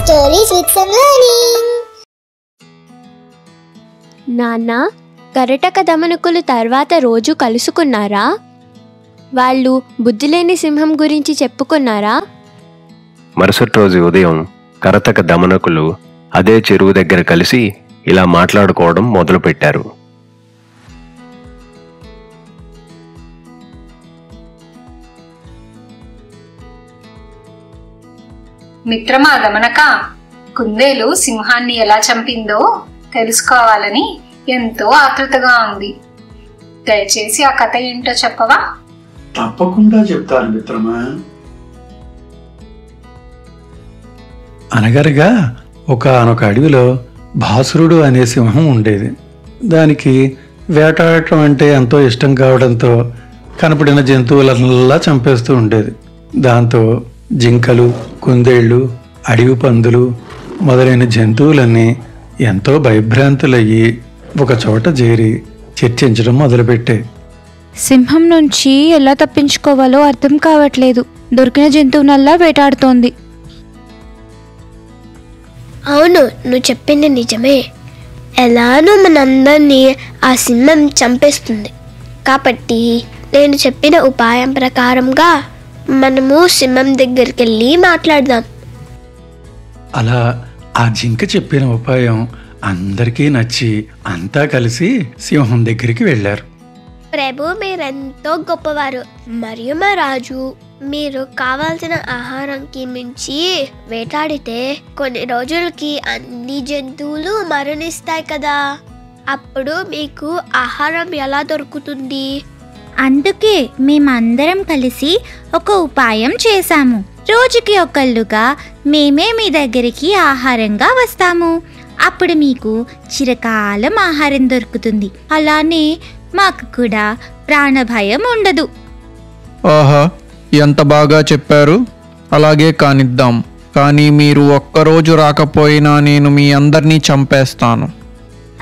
stories with some learning. నాన్న, కరటక దమనకులు తర్వాత రోజు కలుసుకున్నారా? వాళ్ళు బుద్ధిలేని సింహం గురించి చెప్పుకున్నారా? మరుసటి రోజు ఉదయం కరతక దమనకులు అదే చెరువు దగ్గర కలిసి ఇలా మాట్లాడుకోవడం మొదలుపెట్టారు. మిత్రమా దమనక, కుందేలు సింహాన్ని ఎలా చంపిందో తెలుసుకోవాలని ఎంతో ఆతృతగా ఉంది. దయచేసి ఆ కథ ఏంటో చెప్పవా? తప్పకుండా చెప్తాను మిత్రమా. అనగనగా ఒకానొక అడవిలో భాసురుడు అనే సింహం ఉండేది. దానికి వేటాడటం అంటే ఎంతో ఇష్టం కావడంతో కనపడిన జంతువులల్లా చంపేస్తూ ఉండేది. దాంతో జింకలు, కుందేళ్లు, అడవి పందులు మొదలైన జంతువులన్నీ ఎంతో భయభ్రాంతులయ్యి ఒక చోట చేరి చర్చించడం మొదలుపెట్టాయి. సింహం నుంచి ఎలా తప్పించుకోవాలో అర్థం కావట్లేదు. దొరికిన జంతువునల్లా వేటాడుతోంది. అవును, నువ్వు చెప్పింది నిజమే. ఎలానూ మనందరినీ ఆ సింహం చంపేస్తుంది. కాబట్టి నేను చెప్పిన ఉపాయం ప్రకారంగా మనము సింహం దగ్గరికి వెళ్ళి మాట్లాడదాం. అలా ఆ జింక చెప్పిన ఉపాయం అందరికీ నచ్చి అంతా కలిసి సింహం దగ్గరికి వెళ్ళారు. ప్రభు, మీరెంతో గొప్పవారు. మరియు మా రాజు, మీరు కావాల్సిన ఆహారంకి మించి వేటాడితే కొన్ని రోజులకి అన్ని జంతువులు మరణిస్తాయి కదా. అప్పుడు మీకు ఆహారం ఎలా దొరుకుతుంది? అందుకే మేమందరం కలిసి ఒక ఉపాయం చేశాము. రోజుకి ఒకళ్ళుగా మేమే మీ దగ్గరికి ఆహారంగా వస్తాము. అప్పుడు మీకు చిరకాలం ఆహారం దొరుకుతుంది. అలానే మాకు కూడా ప్రాణభయం ఉండదు. ఆహా, ఎంత బాగా చెప్పారు. అలాగే కానిద్దాం. కానీ మీరు ఒక్కరోజు రాకపోయినా నేను మీ అందరినీ చంపేస్తాను.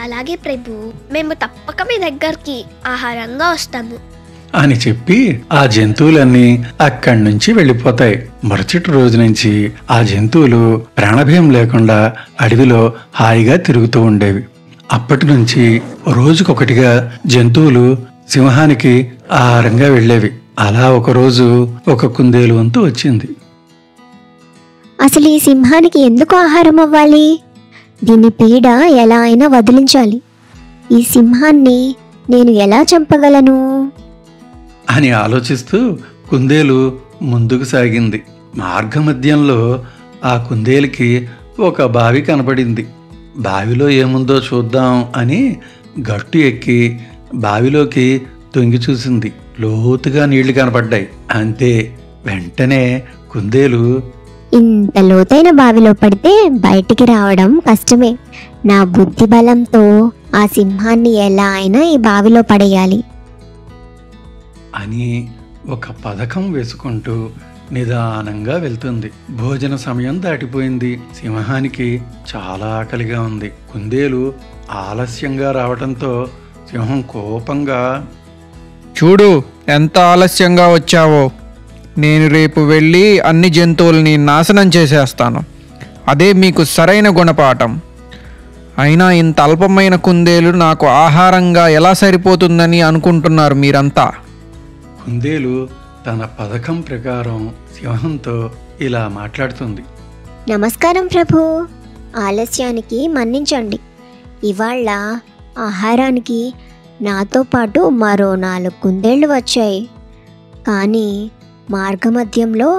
అలాగే ప్రభు, మేము తప్పక మీ దగ్గరికి ఆహారంగా వస్తాము అని చెప్పి ఆ జంతువులన్నీ అక్కడి నుంచి వెళ్ళిపోతాయి. మరుసటి రోజు నుంచి ఆ జంతువులు ప్రాణభయం లేకుండా అడవిలో హాయిగా తిరుగుతూ ఉండేవి. అప్పటి నుంచి రోజుకొకటిగా జంతువులు సింహానికి ఆహారంగా వెళ్ళేవి. అలా ఒకరోజు ఒక కుందేలు వంతు వచ్చింది. అసలు ఈ సింహానికి ఎందుకు ఆహారం అవ్వాలి? దీని పీడ ఎలా అయినా వదిలించాలి. ఈ సింహాన్ని నేను ఎలా చంపగలను అని ఆలోచిస్తూ కుందేలు ముందుకు సాగింది. మార్గమధ్యంలో ఆ కుందేలుకి ఒక బావి కనపడింది. బావిలో ఏముందో చూద్దాం అని గట్టు ఎక్కి బావిలోకి తొంగి చూసింది. లోతుగా నీళ్లు కనపడ్డాయి. అంతే, వెంటనే కుందేలు, ఇంత లోతైన బావిలో పడితే బయటికి రావడం కష్టమే. నా బుద్ధి బలంతో ఆ సింహాన్ని ఎలా అయినా ఈ బావిలో పడేయాలి అని ఒక పథకం వేసుకుంటూ నిదానంగా వెళ్తుంది. భోజన సమయం దాటిపోయింది. సింహానికి చాలా ఆకలిగా ఉంది. కుందేలు ఆలస్యంగా రావడంతో సింహం కోపంగా, చూడు ఎంత ఆలస్యంగా వచ్చావో. నేను రేపు వెళ్ళి అన్ని జంతువుల్ని నాశనం చేసేస్తాను. అదే మీకు సరైన గుణపాఠం. అయినా ఇంత అల్పమైన కుందేలు నాకు ఆహారంగా ఎలా సరిపోతుందని అనుకుంటున్నారు మీరంతా? కుందేలు తన పథకం ప్రకారం సింహంతో ఇలా మాట్లాడుతుంది. నమస్కారం ప్రభు, ఆలస్యానికి మన్నించండి. ఇవాళ ఆహారానికి నాతో పాటు మరో 4 కుందేళ్లు వచ్చాయి. కానీ మార్గమధ్యంలో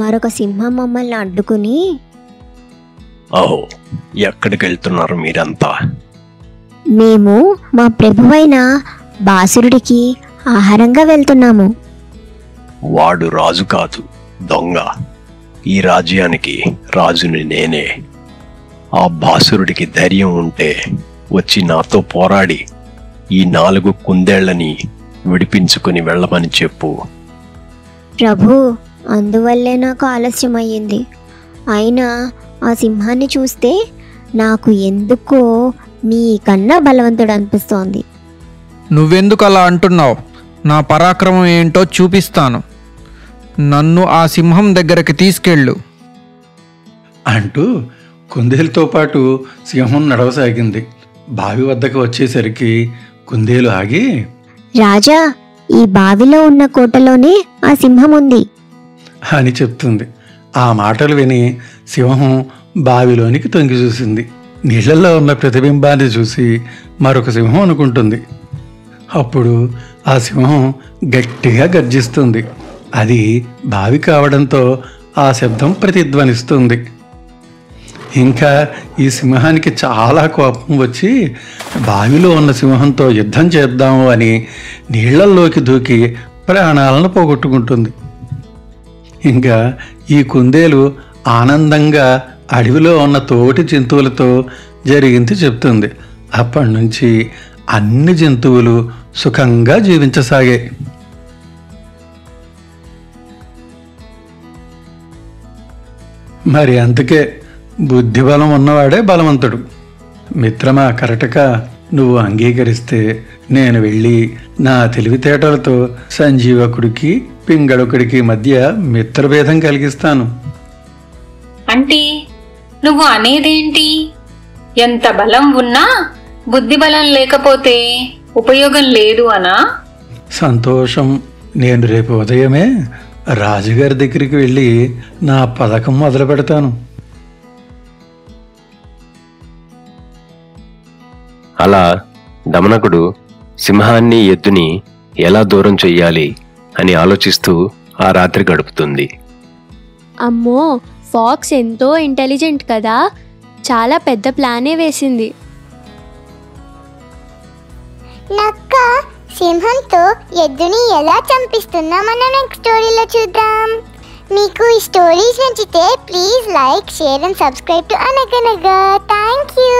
మరొక సింహం మమ్మల్ని అడ్డుకుని, ఓహో, ఎక్కడికి వెళ్తున్నారు మీరంతా? మేము మా ప్రభువైన బాసురుడికి ఆహారంగా వెళ్తున్నాము. వాడు రాజు కాదు, దొంగ. ఈ రాజ్యానికి రాజుని నేనే. ఆ బాసురుడికి ధైర్యం ఉంటే వచ్చి నాతో పోరాడి ఈ 4 కుందేళ్లని విడిపించుకుని వెళ్ళమని చెప్పు. ప్రభు, అందువల్లే నాకు ఆలస్యం అయ్యింది. అయినా ఆ సింహాన్ని చూస్తే నాకు ఎందుకో మీకన్నా బలవంతుడు అనిపిస్తోంది. నువ్వెందుకు అలా అంటున్నావు? నా పరాక్రమం ఏంటో చూపిస్తాను. నన్ను ఆ సింహం దగ్గరికి తీసుకెళ్ళు అంటూ కుందేలుతో పాటు సింహం నడవసాగింది. బావి వద్దకు వచ్చేసరికి కుందేలు ఆగి, రాజా, ఈ బావిలో ఉన్న కోటలోనే ఆ సింహం ఉంది అని చెప్తుంది. ఆ మాటలు విని సింహం బావిలోనికి తొంగి చూసింది. నీళ్లలో ఉన్న ప్రతిబింబాన్ని చూసి మరొక సింహం అనుకుంటుంది. అప్పుడు ఆ సింహం గట్టిగా గర్జిస్తుంది. అది బావి కావడంతో ఆ శబ్దం ప్రతిధ్వనిస్తుంది. ఇంకా ఈ సింహానికి చాలా కోపం వచ్చి బావిలో ఉన్న సింహంతో యుద్ధం చేద్దాము అని నీళ్లల్లోకి దూకి ప్రాణాలను పోగొట్టుకుంటుంది. ఇంకా ఈ కుందేలు ఆనందంగా అడవిలో ఉన్న తోటి జంతువులతో జరిగింది చెప్తుంది. అప్పటి నుంచి అన్ని జంతువులు సుఖంగా జీవించసాగాయి. మరి అందుకే బుద్ధిబలం ఉన్నవాడే బలవంతుడు. మిత్రమా కరటక, నువ్వు అంగీకరిస్తే నేను వెళ్ళి నా తెలివితేటలతో సంజీవకుడికి పింగళకుడికి మధ్య మిత్రభేదం కలిగిస్తాను. అంటే నువ్వు అనేదేంటి? ఎంత బలం ఉన్నా బుద్ధి బలం లేకపోతే ఉపయోగం లేదు అనా? సంతోషం. నేను రేపు ఉదయమే రాజుగారి దగ్గరికి వెళ్ళి నా పథకం మొదలు పెడతాను. అలా దమనకుడు సింహాన్ని ఎద్దుని ఎలా దూరం చెయ్యాలి అని ఆలోచిస్తూ ఆ రాత్రి గడుపుతుంది. అమ్మో, ఫాక్స్ ఎంతో ఇంటెలిజెంట్ కదా, చాలా పెద్ద ప్లానే వేసింది. నక్క సింహంతో ఎద్దుని ఎలా చంపిస్తుందో మనం నెక్స్ట్ స్టోరీలో చూద్దాం. మీకు ఈ స్టోరీస్ నచ్చితే please like, share and subscribe to Anaganaga. Thank you.